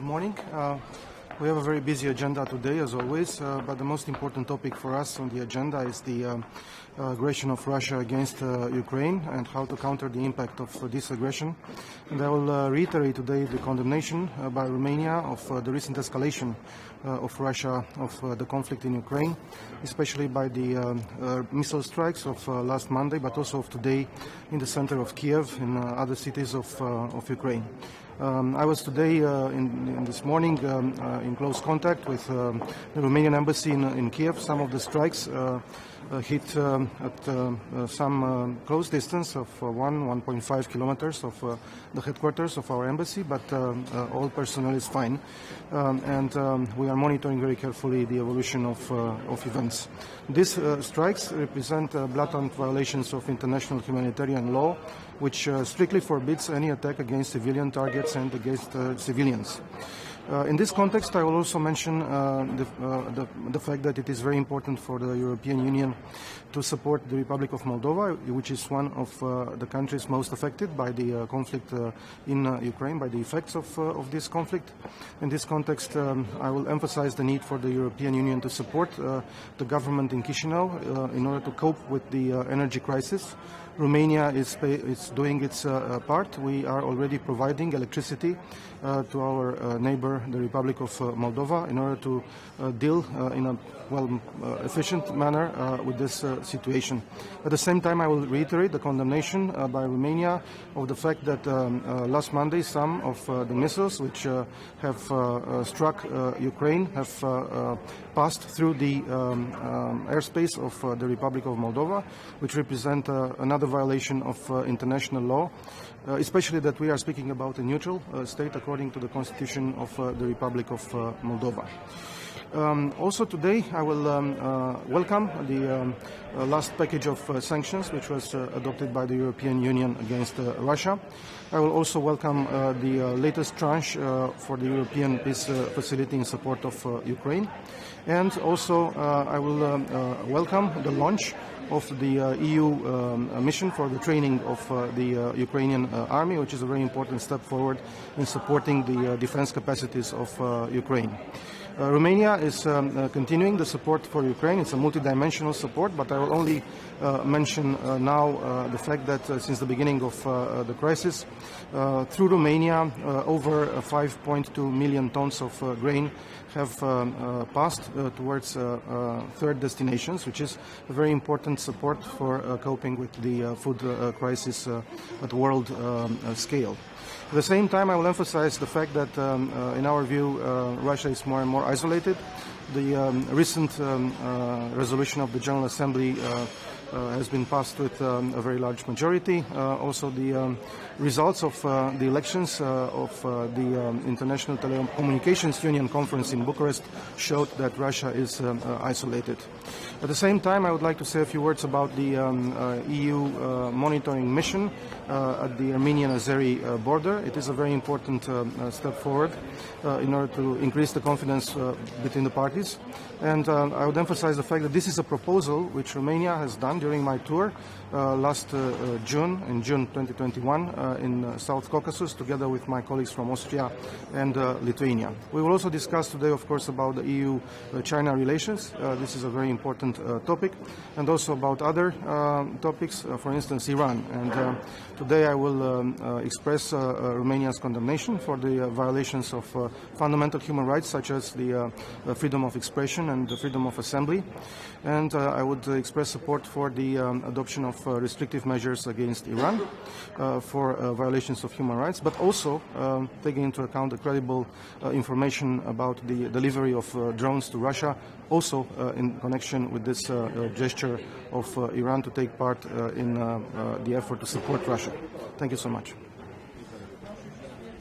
morning. We have a very busy agenda today, as always, but the most important topic for us on the agenda is the aggression of Russia against Ukraine and how to counter the impact of this aggression. And I will reiterate today the condemnation by Romania of the recent escalation of Russia of the conflict in Ukraine, especially by the missile strikes of last Monday, but also of today in the center of Kiev and other cities of Ukraine. I was today, in this morning, in close contact with the Romanian embassy in Kiev. Some of the strikes hit at some close distance of 1.5 kilometers of the headquarters of our embassy, but all personnel is fine. And we are monitoring very carefully the evolution of events. These strikes represent blatant violations of international humanitarian law, which strictly forbids any attack against civilian targets and against civilians. In this context, I will also mention the fact that it is very important for the European Union to support the Republic of Moldova, which is one of the countries most affected by the conflict in Ukraine, by the effects of this conflict. In this context, I will emphasize the need for the European Union to support the government in Chișinău in order to cope with the energy crisis. Romania is doing its part. We are already providing electricity to our neighbor, the Republic of Moldova, in order to deal in a efficient manner with this situation. At the same time, I will reiterate the condemnation by Romania of the fact that last Monday some of the missiles which have struck Ukraine have passed through the airspace of the Republic of Moldova, which represent another violation of international law, especially that we are speaking about a neutral state according to the Constitution of the Republic of Moldova. Also today I will welcome the last package of sanctions which was adopted by the European Union against Russia. I will also welcome the latest tranche for the European Peace Facility in support of Ukraine. And also I will welcome the launch of the EU mission for the training of the Ukrainian army, which is a very important step forward in supporting the defense capacities of Ukraine. Romania is continuing the support for Ukraine. It's a multidimensional support, but I will only mention now the fact that since the beginning of the crisis, through Romania, over 5.2 million tons of grain have passed towards third destinations, which is a very important support for coping with the food crisis at world scale. At the same time, I will emphasize the fact that, in our view, Russia is more and more isolated. The recent resolution of the General Assembly has been passed with a very large majority. Also, the results of the elections of the International Telecommunications Union conference in Bucharest showed that Russia is isolated. At the same time, I would like to say a few words about the EU monitoring mission at the Armenian-Azeri border. It is a very important step forward in order to increase the confidence between the parties. And I would emphasize the fact that this is a proposal which Romania has done during my tour last June, in June 2021, in South Caucasus, together with my colleagues from Austria and Lithuania. We will also discuss today, of course, about the EU-China relations. This is a very important topic, and also about other topics, for instance, Iran. And today I will express Romania's condemnation for the violations of fundamental human rights, such as the freedom of expression and the freedom of assembly. And I would express support for the adoption of restrictive measures against Iran for violations of human rights, but also taking into account the credible information about the delivery of drones to Russia, also in connection with this gesture of Iran to take part in the effort to support Russia. Thank you so much.